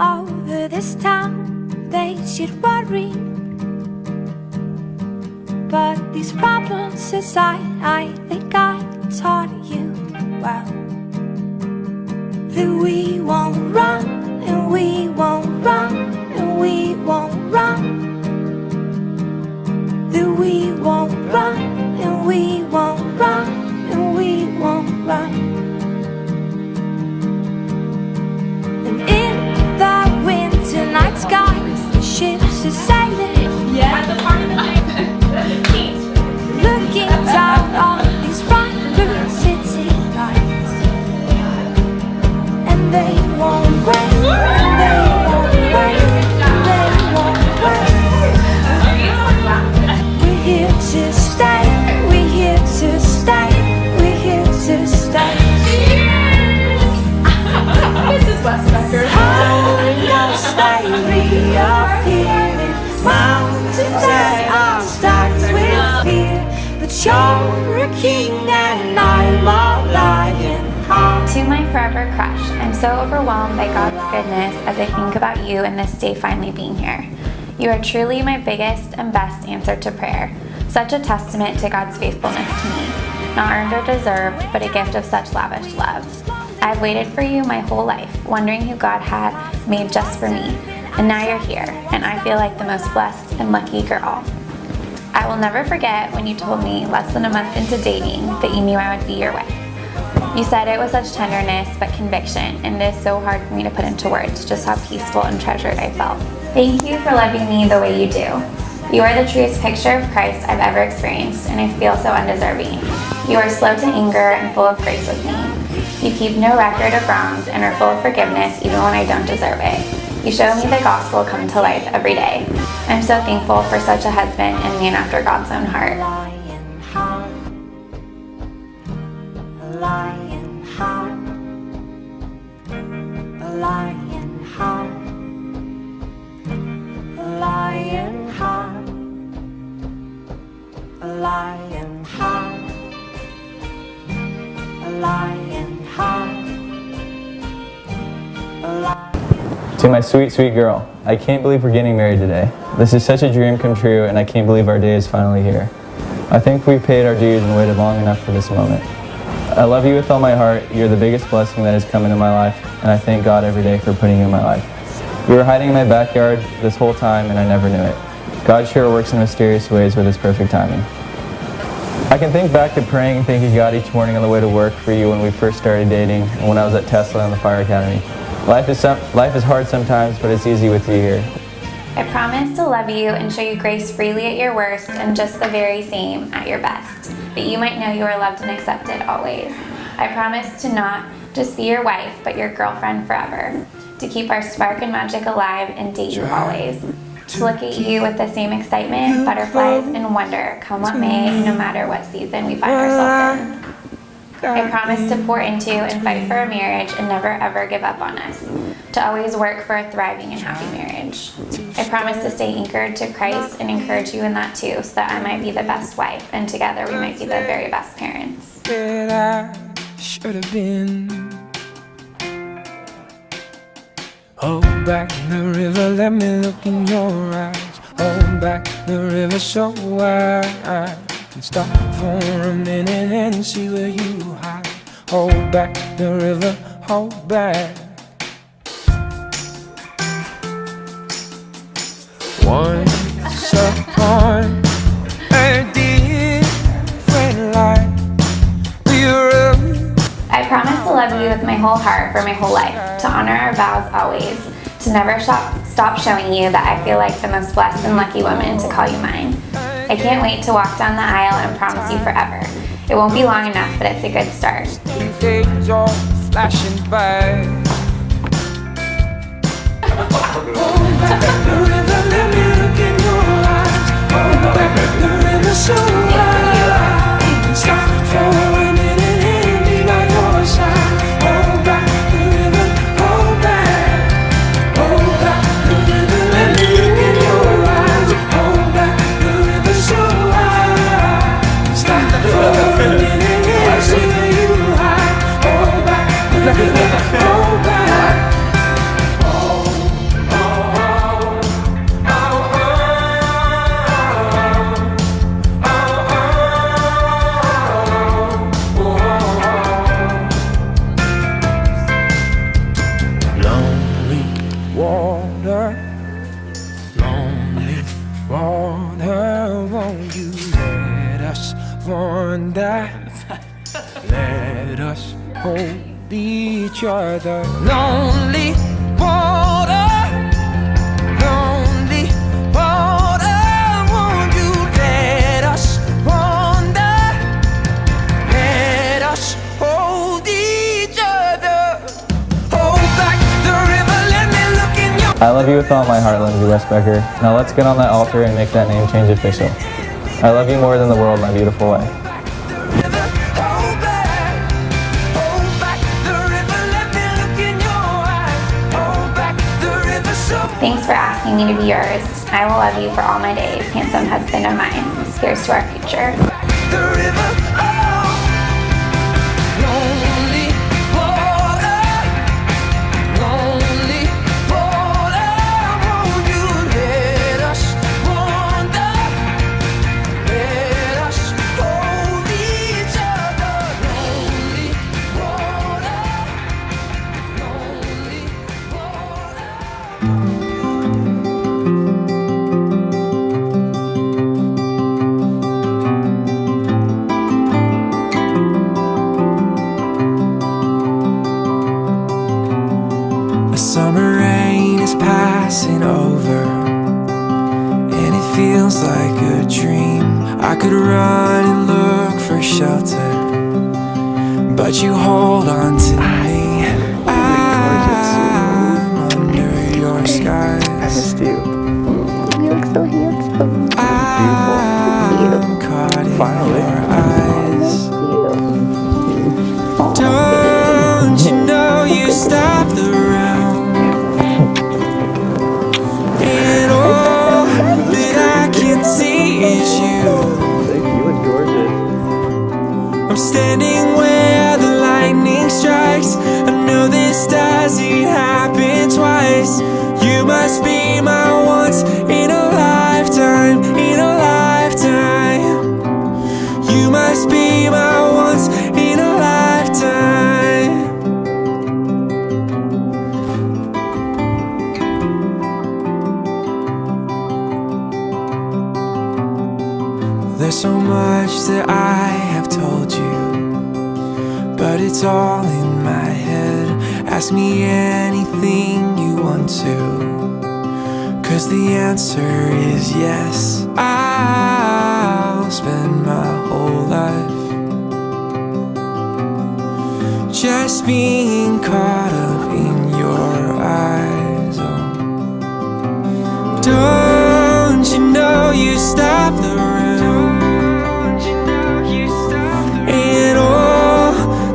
over this town, they should worry. But these problems aside, I think I taught you well that we won't run, and we won't run, and we won't run. That we won't run, and we won't run, and we won't run. And in the winter night sky, the ships are sailing. Yeah, the part of the night. Looking down on these bright blue city lights. And they won't wait, and they won't wait, and they won't wait. We're here to stay, we're here to stay, we're here to stay. This is West Becker. Howling us, they reappear in mountains that are stacked with fear. But you're a king and I'm a lion heart. To my forever crush, I'm so overwhelmed by God's goodness as I think about you and this day finally being here. You are truly my biggest and best answer to prayer. Such a testament to God's faithfulness to me. Not earned or deserved, but a gift of such lavish love. I've waited for you my whole life, wondering who God had made just for me. And now you're here, and I feel like the most blessed and lucky girl. I will never forget when you told me less than a month into dating that you knew I would be your wife. You said it with such tenderness but conviction, and it is so hard for me to put into words just how peaceful and treasured I felt. Thank you for loving me the way you do. You are the truest picture of Christ I've ever experienced, and I feel so undeserving. You are slow to anger and full of grace with me. You keep no record of wrongs and are full of forgiveness even when I don't deserve it. You show me the gospel come to life every day. I'm so thankful for such a husband and man after God's own heart. Lion heart, a lion heart, a lion heart, a lion heart, a lion heart, a lion heart, a lion. To my sweet, sweet girl, I can't believe we're getting married today. This is such a dream come true, and I can't believe our day is finally here. I think we've paid our dues and waited long enough for this moment. I love you with all my heart. You're the biggest blessing that has come into my life, and I thank God every day for putting you in my life. You were hiding in my backyard this whole time, and I never knew it. God sure works in mysterious ways with His perfect timing. I can think back to praying and thanking God each morning on the way to work for you when we first started dating, and when I was at Tesla in the Fire Academy. Life is hard sometimes, but it's easy with you here. I promise to love you and show you grace freely at your worst and just the very same at your best, that you might know you are loved and accepted always. I promise to not just be your wife, but your girlfriend forever, to keep our spark and magic alive and date you always, to look at you with the same excitement, butterflies, and wonder, come what may, no matter what season we find ourselves in. I promise to pour into and fight for a marriage and never ever give up on us, to always work for a thriving and happy marriage. I promise to stay anchored to Christ and encourage you in that too, so that I might be the best wife and together we might be the very best parents. That I should have been. Hold back the river, let me look in your eyes. Hold back the river so I can stop for a minute and see where you hide. Hold back the river, hold back. Once upon a different life, we were. I promise to love you with my whole heart for my whole life, to honor our vows always, to never stop showing you that I feel like the most blessed and lucky woman to call you mine. I can't wait to walk down the aisle and promise you forever. It won't be long enough, but it's a good start. Days all flashing by. Hold back the river, let me look in your eyes. Hold back the river so I can stop for a minute and be by your side. Hold back the river, hold back. Hold back the river, let me look in your eyes. Hold back the river so I can stop for a minute and see where you hide. Hold back the river, hold back. Hold us wonder. Let us hold each other. Lonely water, lonely water. Won't you let us wonder? Let us hold each other. Hold back the river, let me look in your I love you with all my heart, Lindsey Westbecker. Now let's get on that altar and make that name change official. I love you more than the world, my beautiful wife. river. Hold back the river, let me look in your eyes. Hold back the river so. Thanks for asking me to be yours. I will love you for all my days, handsome husband of mine. Here's to our future. The river, oh, lonely water, lonely water. Won't you let us wander? Let us hold each other. Lonely water, lonely water. Summer rain is passing over, and it feels like a dream. I could run and look for shelter, but you hold on to me. I'm under your skies. you. You look so handsome. I'm caught in your eyes. Don't you know you stop the round? And all that I can see is you. You look gorgeous. I'm standing where the lightning strikes. I know this doesn't happen twice. You must be my once in a lifetime, in a lifetime. You must be my once in a lifetime. There's so much that I have told you, but it's all in my head. Ask me anything you want to, 'cause the answer is yes. I'll spend my whole life just being caught up in your eyes. Oh. Don't you know you stop the room? And all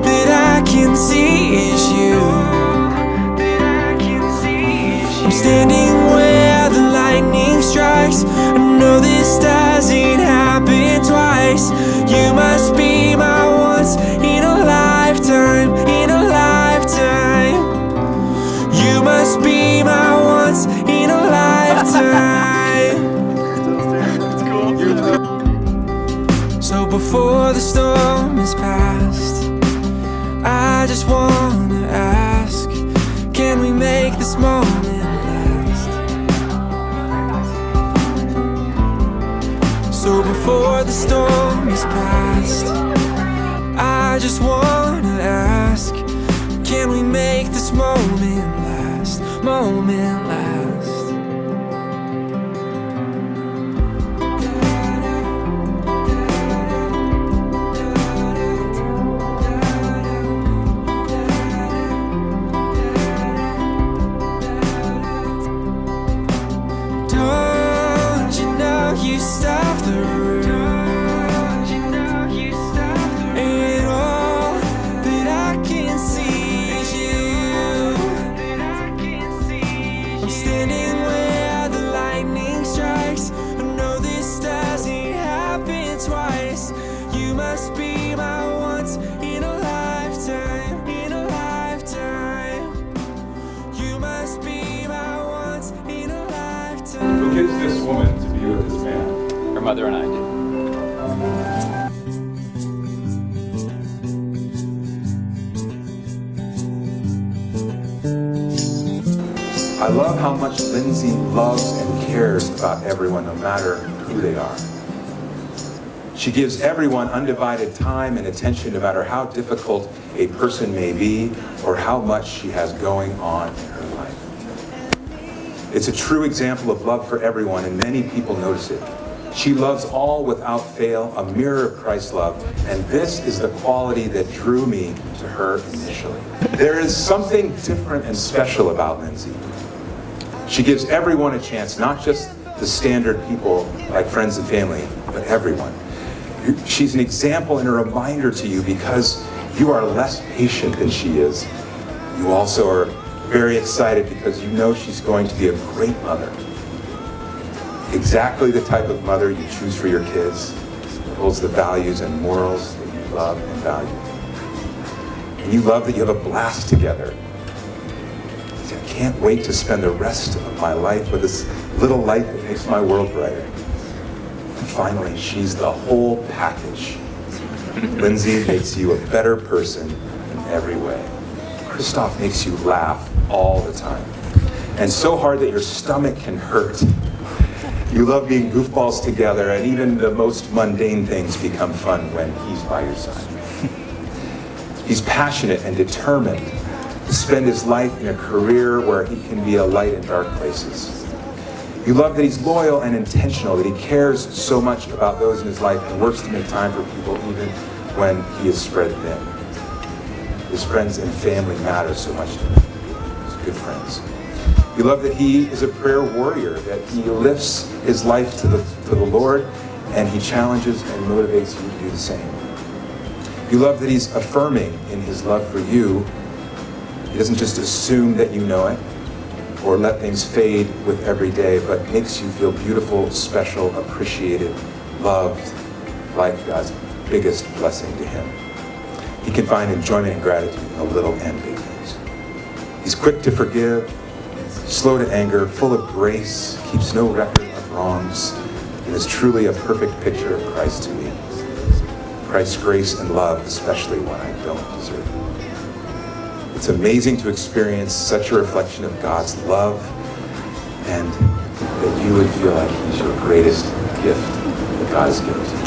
that I can see is you. I'm standing where the lightning strikes. I know this doesn't happen twice. You must be my once in a lifetime, in a lifetime. You must be my once in a lifetime. So before the storm is past, I just wanna ask, can we make this moment last? So before the storm is past, I just wanna ask, can we make this moment last? Moment last. Don't you know you stop the room? And all that I can see is you. I'm standing where the lightning strikes. I know this doesn't happen twice. You must be my once in a lifetime, in a lifetime. You must be my once in a lifetime. Who gets this woman to be with this man? Her mother and I did. I love how much Lindsey loves and cares about everyone, no matter who they are. She gives everyone undivided time and attention no matter how difficult a person may be or how much she has going on in her life. It's a true example of love for everyone, and many people notice it. She loves all without fail, a mirror of Christ's love, and this is the quality that drew me to her initially. There is something different and special about Lindsey. She gives everyone a chance, not just the standard people like friends and family, but everyone. She's an example and a reminder to you because you are less patient than she is. You also are very excited because you know she's going to be a great mother. Exactly the type of mother you choose for your kids that holds the values and morals that you love and value. And you love that you have a blast together. I can't wait to spend the rest of my life with this little light that makes my world brighter. And finally, she's the whole package. Lindsey makes you a better person in every way. Christof makes you laugh all the time. And so hard that your stomach can hurt. You love being goofballs together, and even the most mundane things become fun when he's by your side. He's passionate and determined to spend his life in a career where he can be a light in dark places. You love that he's loyal and intentional, that he cares so much about those in his life and works to make time for people even when he is spread thin. His friends and family matter so much to him. He's good friends. You love that he is a prayer warrior, that he lifts his life to the Lord, and he challenges and motivates you to do the same. You love that he's affirming in his love for you. He doesn't just assume that you know it or let things fade with every day, but makes you feel beautiful, special, appreciated, loved, like God's biggest blessing to him. He can find enjoyment and gratitude in the little and big things. He's quick to forgive, slow to anger, full of grace, keeps no record of wrongs, and is truly a perfect picture of Christ to me. Christ's grace and love, especially when I don't deserve it. It's amazing to experience such a reflection of God's love, and that you would feel like he's your greatest gift that God has given to you.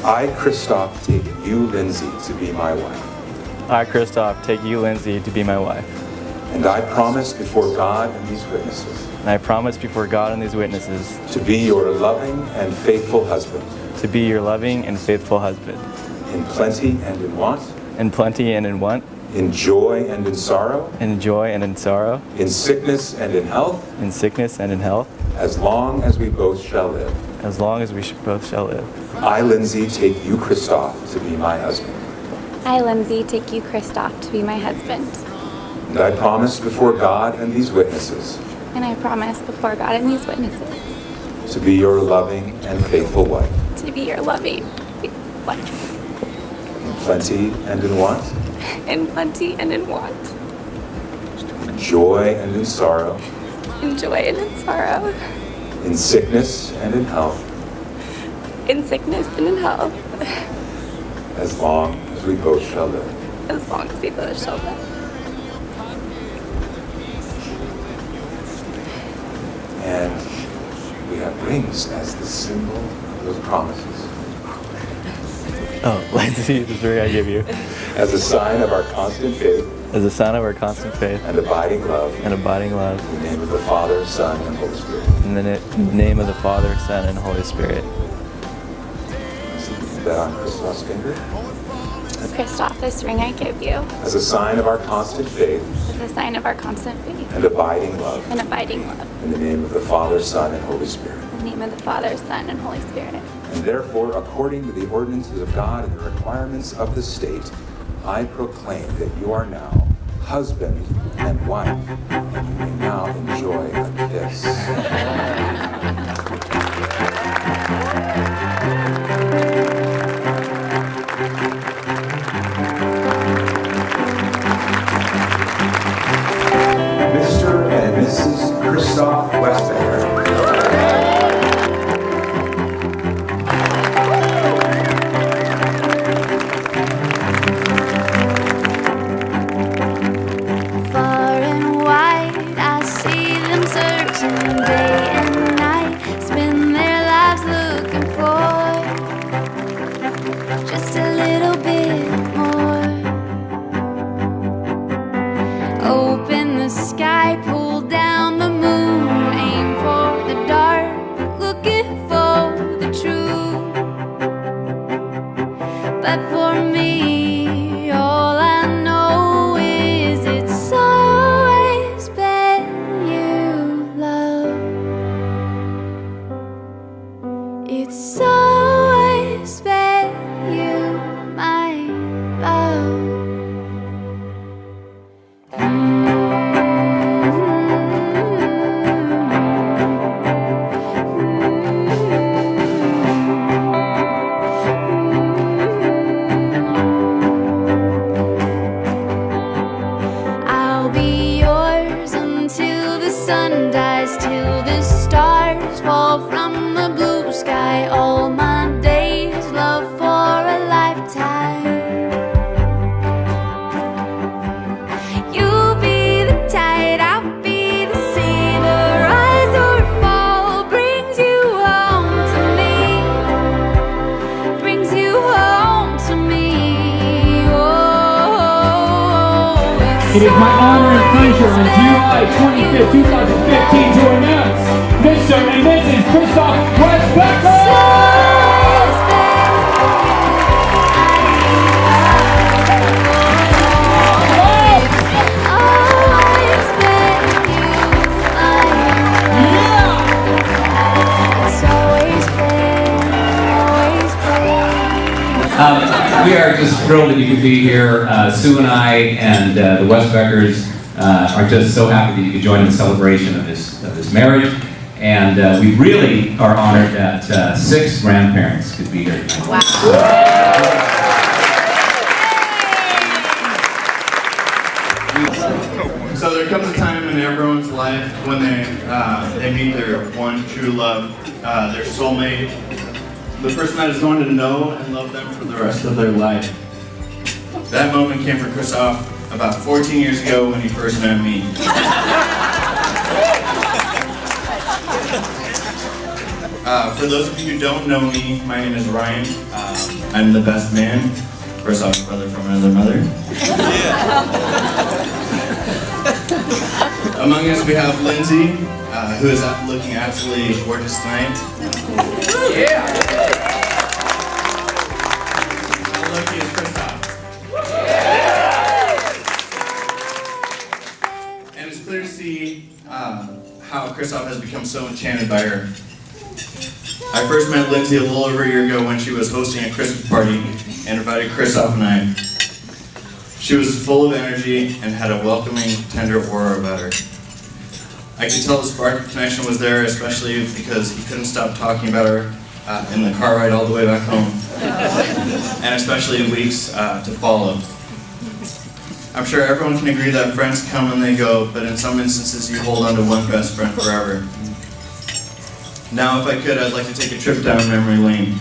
I, Christof, take you, Lindsey, to be my wife. I, Christof, take you, Lindsey, to be my wife. And I promise before God and these witnesses And I promise before God and these witnesses to be your loving and faithful husband, to be your loving and faithful husband, in plenty and in want, in plenty and in want, in joy and in sorrow, in joy and in sorrow, in sickness and in health, in sickness and in health, as long as we both shall live. as long as we both shall live. I, Lindsey, take you, Christof, to be my husband. I, Lindsey, take you, Christof, to be my husband. And I promise before God and these witnesses And I promise before God and these witnesses to be your loving and faithful wife, to be your loving wife, in plenty and in want, in plenty and in want, in joy and in sorrow, in joy and in sorrow, in sickness and in health, in sickness and in health, as long as we both shall live. as long as we both shall live. And we have rings as the symbol of those promises, Oh, Lindsey, this ring I give you, as a sign of our constant faith as a sign of our constant faith and abiding love, and abiding love, in the name of the Father, Son, and Holy Spirit. in the name of the Father, Son, and Holy Spirit. Put that on Christof's finger. Christof, this ring I give you As a sign of our constant faith is a sign of our constant faith and abiding love, and abiding love. in the name of the Father, Son, and Holy Spirit. In the name of the Father, Son, and Holy Spirit. And therefore, according to the ordinances of God and the requirements of the state, I proclaim that you are now husband and wife, and you may now enjoy a kiss. Mr. and Mrs. Christof Westbanger. Far and wide, I see them searching day and night but for me, all I know is it's always been you, love. It's always been you, my love. I'll be yours until the sun dies, till the stars fall from the blue sky. All my days, love for a lifetime. You'll be the tide, I'll be the sea. The rise or fall brings you home to me, brings you home to me. Oh, It is my honor and pleasure on July 25th, 2015 to announce Mr. and Mrs. Christof Westbecker! We are just thrilled that you could be here. Sue and I and the Westbeckers are just so happy that you could join in the celebration of this marriage. And we really are honored that 6 grandparents could be here tonight. Wow. So there comes a time in everyone's life when they meet their one true love, their soulmate, the person that is going to know and love them for the rest of their life. That moment came for Christof about 14 years ago when he first met me. For those of you who don't know me, my name is Ryan. I'm the best man. Christof's brother from another mother. Among us we have Lindsey, who is looking absolutely gorgeous tonight. Yeah! How lucky is Christof? And it's clear to see how Christof has become so enchanted by her. I first met Lindsey a little over a year ago when she was hosting a Christmas party and invited Christof and I. She was full of energy and had a welcoming, tender aura about her. I could tell the spark of connection was there, especially because he couldn't stop talking about her in the car ride all the way back home, and especially in weeks to follow. I'm sure everyone can agree that friends come and they go, but in some instances you hold on to one best friend forever. Now, if I could, I'd like to take a trip down memory lane.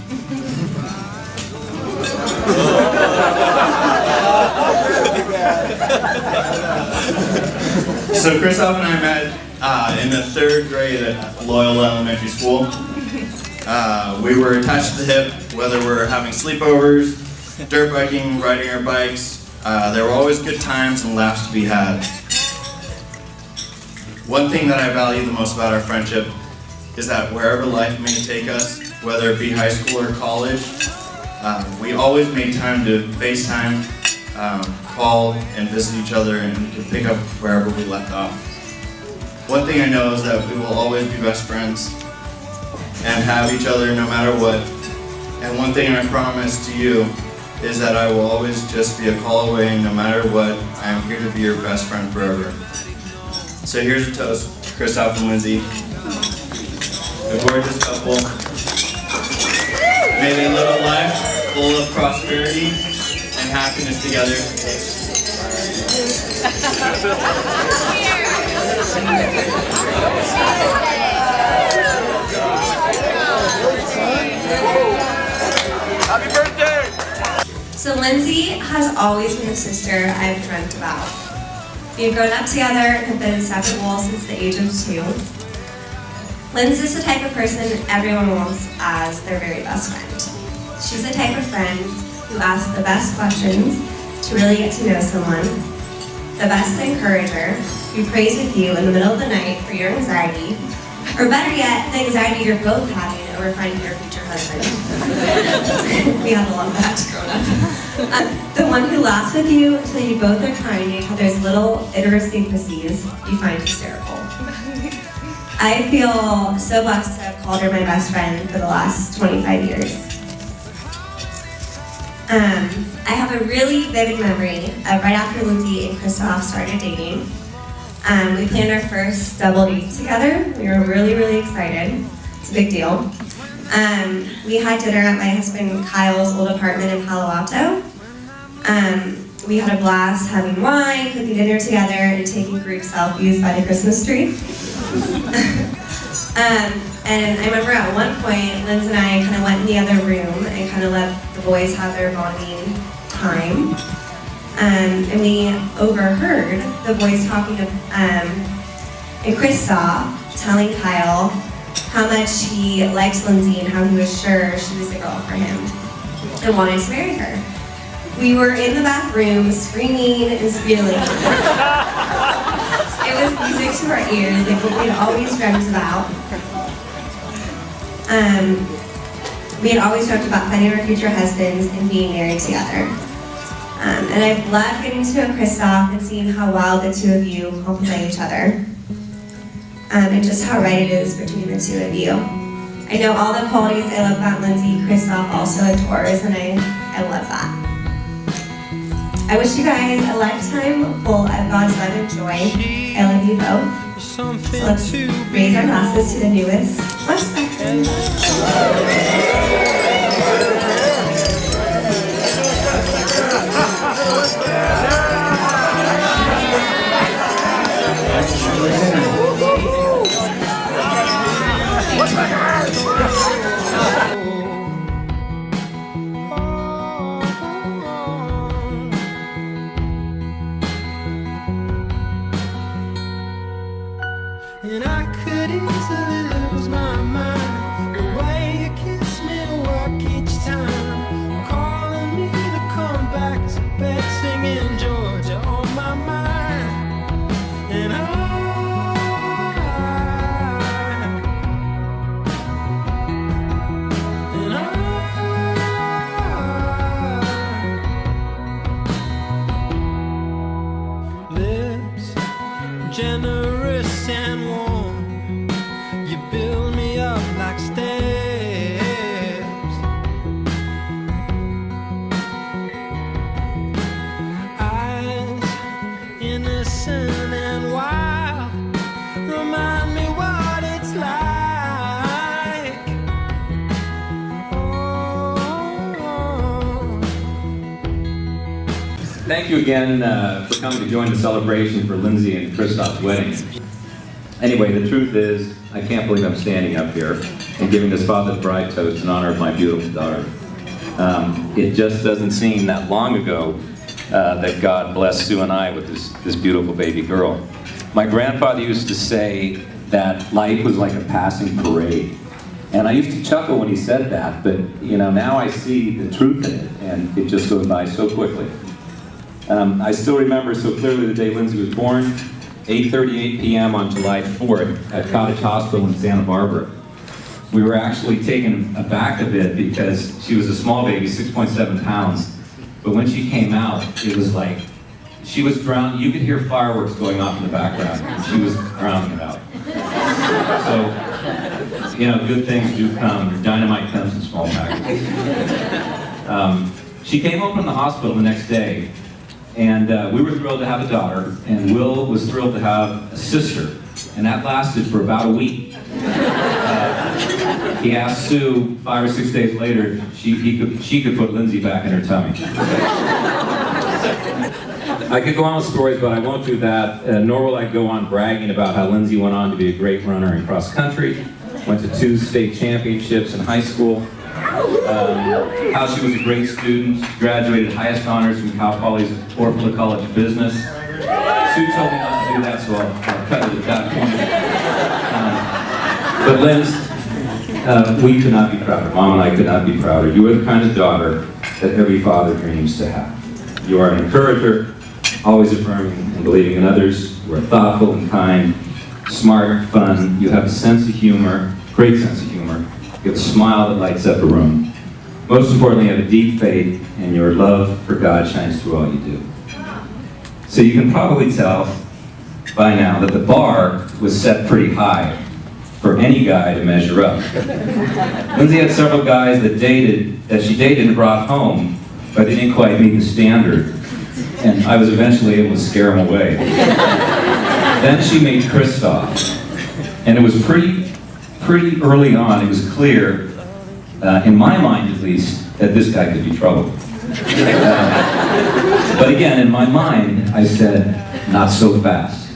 So Christof and I met in the 3rd grade at Loyola Elementary School. We were attached to the hip, whether we're having sleepovers, dirt biking, riding our bikes. There were always good times and laughs to be had. One thing that I value the most about our friendship is that wherever life may take us, whether it be high school or college, we always made time to FaceTime, call and visit each other, and we could pick up wherever we left off. One thing I know is that we will always be best friends and have each other no matter what. And one thing I promise to you is that I will always just be a call away, no matter what. I am here to be your best friend forever. So here's a toast, Christof and Lindsey, a gorgeous couple. May they live a life full of prosperity and happiness together. Happy birthday! So Lindsey has always been the sister I've dreamt about. We've grown up together and have been inseparable since the age of 2. Lindsey's the type of person everyone wants as their very best friend. She's the type of friend who asks the best questions to really get to know someone, the best encourager who prays with you in the middle of the night for your anxiety, or better yet, the anxiety you're both having over finding your future husband. We had a lot of that growing up. The one who laughs with you until you both are crying at each other's little idiosyncrasies you find hysterical. I feel so blessed to have called her my best friend for the last 25 years. I have a really vivid memory of right after Lindsey and Christof started dating. We planned our first double date together. We were really, really excited. It's a big deal. We had dinner at my husband Kyle's old apartment in Palo Alto. We had a blast having wine, cooking dinner together, and taking group selfies by the Christmas tree. And I remember at one point, Lindsey and I kind of went in the other room and kind of let the boys have their bonding time. And we overheard the boys talking to, and Christof telling Kyle how much he liked Lindsey and how he was sure she was the girl for him and wanted to marry her. We were in the back room screaming and squealing. It was music to our ears, like what we had always dreamt about. We had always dreamt about finding our future husbands and being married together. And I've loved getting to know Christof and seeing how well the two of you complement each other. And just how right it is between the two of you. I know all the qualities I love about Lindsey, Christof also adores, and I love that. I wish you guys a lifetime full of God's love and joy. I love you both. So let's raise our glasses to the newest West Beckers. And I could easily lose my mind. The way you kiss me to work each time, calling me to come back to bed, singing Georgia on my mind. And lips generous and warm, you build me up like steps. Eyes innocent and wild, remind me what it's like. Thank you again for coming to join the celebration for Lindsey and Christof's wedding. Anyway, the truth is, I can't believe I'm standing up here and giving this Father's Bride toast in honor of my beautiful daughter. It just doesn't seem that long ago that God blessed Sue and I with this beautiful baby girl. My grandfather used to say that life was like a passing parade. And I used to chuckle when he said that, but you know, now I see the truth in it, and it just goes by so quickly. I still remember so clearly the day Lindsey was born, 8:38 p.m. on July 4th at Cottage Hospital in Santa Barbara. We were actually taken aback a bit because she was a small baby, 6.7 pounds. But when she came out, it was like, she was drowning. You could hear fireworks going off in the background. And she was drowning it out. So, you know, good things do come. Dynamite comes in small packages. She came home from the hospital the next day. And we were thrilled to have a daughter, and Will was thrilled to have a sister, and that lasted for about a week. He asked Sue 5 or 6 days later she could put Lindsey back in her tummy. I could go on with stories, but I won't do that, nor will I go on bragging about how Lindsey went on to be a great runner in cross country, went to 2 state championships in high school, how she was a great student, graduated highest honors from Cal Poly's Orfalea College of Business. Sue told me not to do that, so I'll cut it at that point. But Liz, we could not be prouder. Mom and I could not be prouder. You are the kind of daughter that every father dreams to have. You are an encourager, always affirming and believing in others. You are thoughtful and kind, smart, fun. You have a sense of humor, great sense of humor. You have a smile that lights up a room. Most importantly, you have a deep faith, and your love for God shines through all you do. So you can probably tell by now that the bar was set pretty high for any guy to measure up. Lindsey had several guys that she dated and brought home, but they didn't quite meet the standard, and I was eventually able to scare them away. Then she made Christof, and it was pretty early on. It was clear, in my mind at least, that this guy could be trouble. But again, in my mind, I said, not so fast.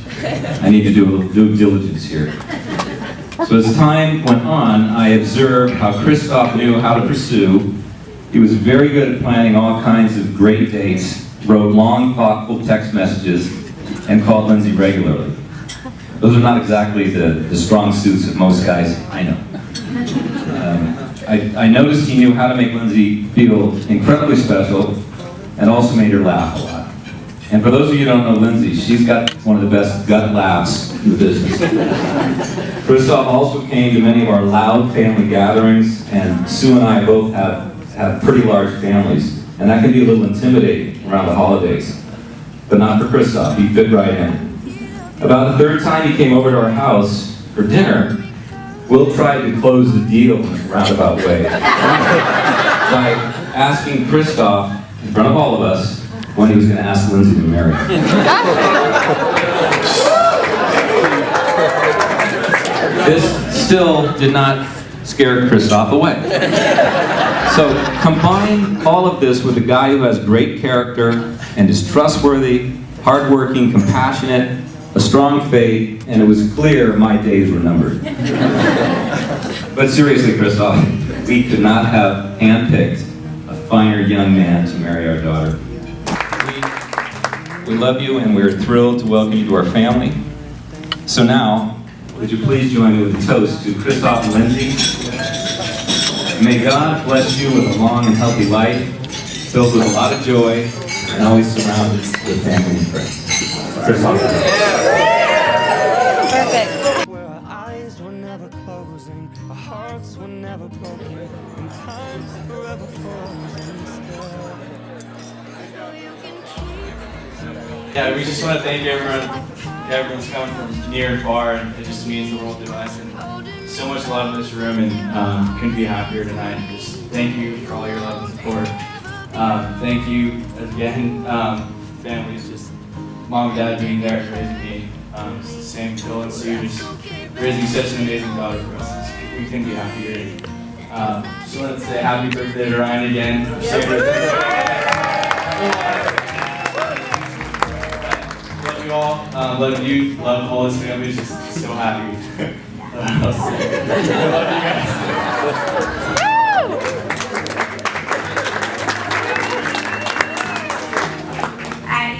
I need to do a little due diligence here. So as time went on, I observed how Christof knew how to pursue. He was very good at planning all kinds of great dates, wrote long, thoughtful text messages, and called Lindsey regularly. Those are not exactly the strong suits of most guys I know. I noticed he knew how to make Lindsey feel incredibly special and also made her laugh a lot. And for those of you who don't know Lindsey, she's got one of the best gut laughs in the business. Christof also came to many of our loud family gatherings, and Sue and I both have pretty large families, and that can be a little intimidating around the holidays. But not for Christof, he fit right in. About the third time he came over to our house for dinner, Will tried to close the deal in a roundabout way by asking Christof, in front of all of us, when he was going to ask Lindsey to marry him. This still did not scare Christof away. So combine all of this with a guy who has great character and is trustworthy, hardworking, compassionate, a strong faith, and it was clear my days were numbered. But seriously, Christof, we could not have handpicked a finer young man to marry our daughter. We love you, and we're thrilled to welcome you to our family. So now, would you please join me with a toast to Christof and Lindsey? May God bless you with a long and healthy life, filled with a lot of joy, and always surrounded with family and friends. Christof. Perfect. Where our eyes were never closing, our hearts were never broken, and time's forever frozen still. Yeah, we just want to thank everyone. Everyone's coming from near and far, and it just means the world to us. And so much love in this room, and couldn't be happier tonight. Just thank you for all your love and support. Thank you again, families, just mom and dad being there raising me. It's the same Phil and Sue, just raising such an amazing daughter for us. We couldn't be happier. Just wanted to say happy birthday to Ryan again. Love you all. Love you. Love all his family. Just so happy. Love you guys.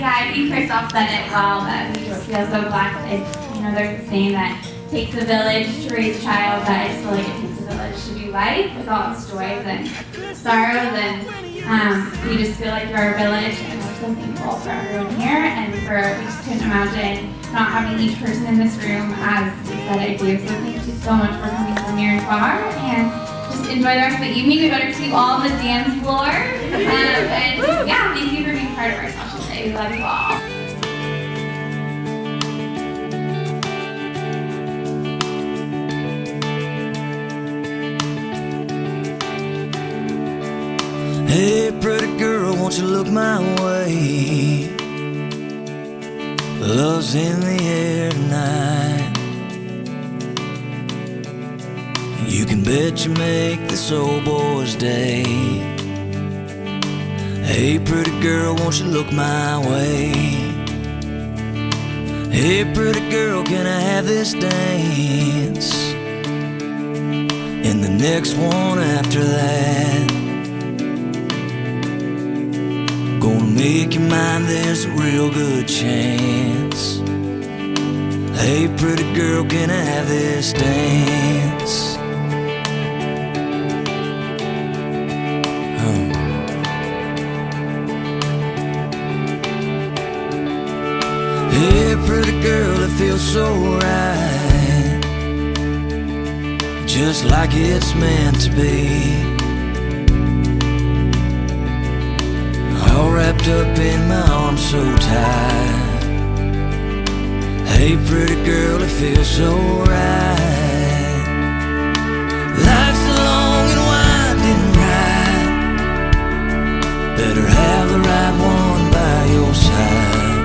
I think Christof said it well, that we just feel so blessed. There's a saying that it takes a village to raise a child, but I just feel like it takes a village to do life with all its joys and sorrows, and we just feel like we're a village, and we're so thankful for everyone here, and we just couldn't imagine not having each person in this room as we said I do. So thank you so much for coming from near and far, and just enjoy the rest of the evening. We better see all the dance floor, and yeah, thank you for being part of our special day. We love you all. Hey, pretty girl, won't you look my way? Love's in the air tonight. You can bet you make this old boy's day. Hey, pretty girl, won't you look my way? Hey, pretty girl, can I have this dance? And the next one after that. Gonna make you mine, there's a real good chance. Hey, pretty girl, can I have this dance? Hey, pretty girl, it feels so right, just like it's meant to be. wrapped up in my arms so tight. Hey pretty girl, it feels so right. Life's a long and winding ride. Better have the right one by your side.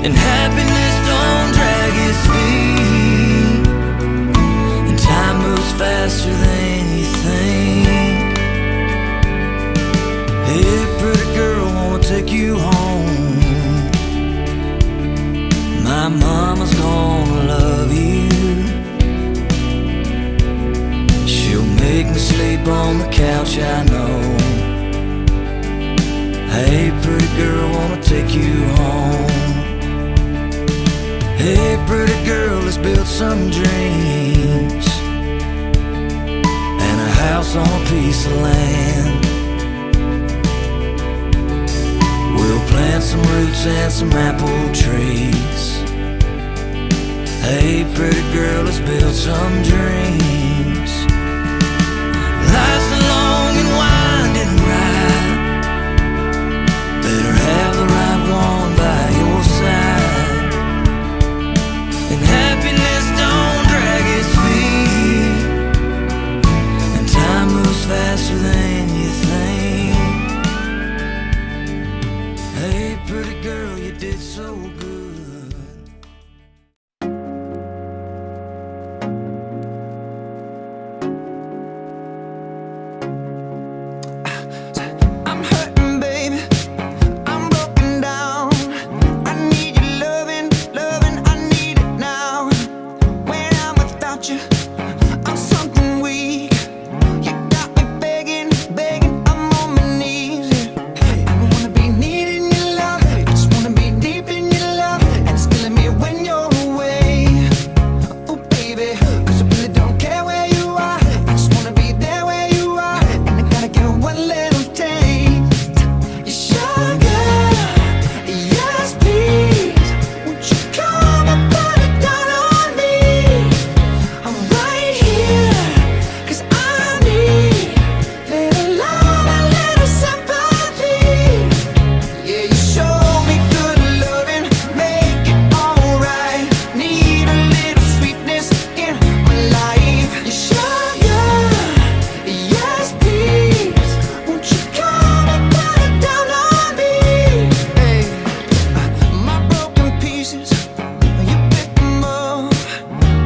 And happiness don't drag its feet, and time moves faster than you think. Hey pretty girl, wanna take you home. My mama's gonna love you. She'll make me sleep on the couch, I know. Hey pretty girl, wanna take you home. Hey pretty girl, let's build some dreams, and a house on a piece of land. We'll plant some roots and some apple trees. Hey pretty girl, let's build some dreams. Life's a long and winding ride. Better have the right one by your side. And happiness don't drag its feet, and time moves faster than you think. Hey pretty girl, you did so good. I'm hurting, baby. I'm broken down. I need your loving, loving. I need it now. When I'm without you, I'm something weak. You got me begging, begging. I'm on my knees. I wanna be needing your love. I just wanna be deep in your love, and it's killing me when you're away. Oh baby, 'cause I really don't care where you are. I just wanna be there where you are, and I gotta get one little taste. You sugar, yes please. Won't you come and put it down on me? I'm right here, 'cause I need little love and little sympathy. Yeah, you show me good loving, make it alright. Need a little sweetness in my life. You sugar, yes please. Won't you come and put it down on me? Hey, my broken pieces, you pick them up.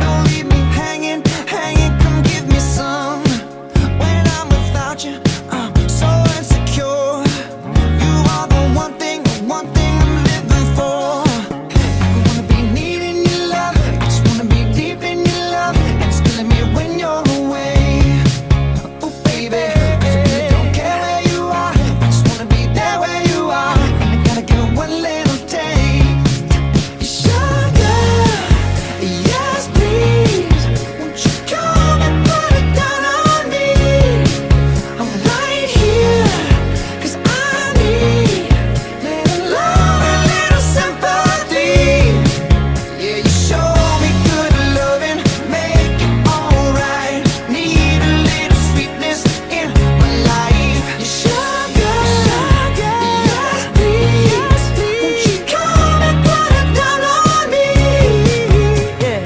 Don't leave me hanging, hanging. Come give me some. When I'm without you, I'm so insecure. You are the one thing I'm living for. I wanna be needing your love. I just wanna be deep in your love, and it's killing me when you're away. Oh baby, 'cause I really don't care where you are. I just wanna be there where you are, and I gotta get one little taste. You sugar, yes please. Won't you come and put it down on me? I'm right here, 'cause I need little love and little sympathy. Yeah, you show me good loving, make it alright. Need a little sweetness in my life. You sugar, yes please. Won't you come and put it down on me? Yeah,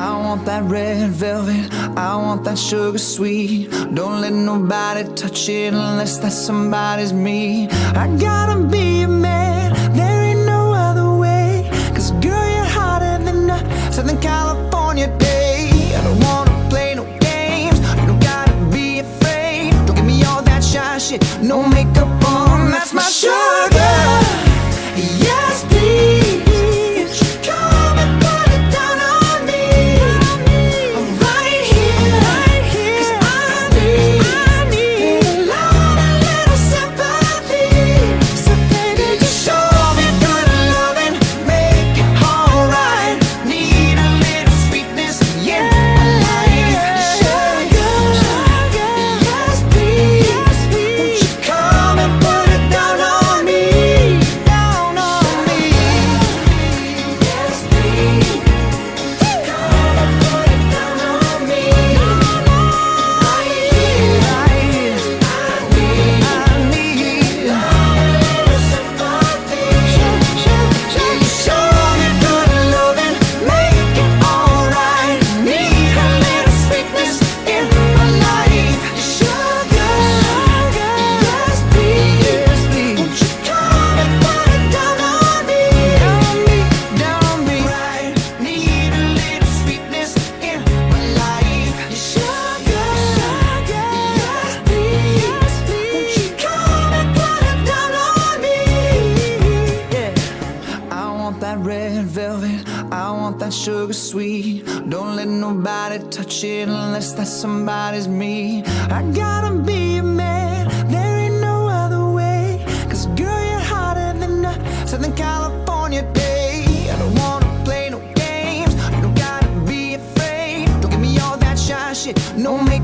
I want that red velvet, I want that sugar sweet. Don't let nobody touch it unless that somebody's me. I gotta be a man, there ain't no other way. 'Cause girl, you're hotter than a Southern California day. I don't wanna play no games, you don't gotta be afraid. Don't give me all that shy shit, no makeup on, that's my sugar. Yes please. Won't you come and put it down on me? I'm right here, 'cause I need little love and little sympathy. So baby, just show me good loving, make it alright. Need a little sweetness in my life. Sugar, yes please. Won't you come and put it down on that sugar sweet. Don't let nobody touch it unless that somebody's me. I gotta be a man, there ain't no other way. Cause girl, you're hotter than a Southern California day. I don't wanna play no games, you don't gotta be afraid. Don't give me all that shy shit, no make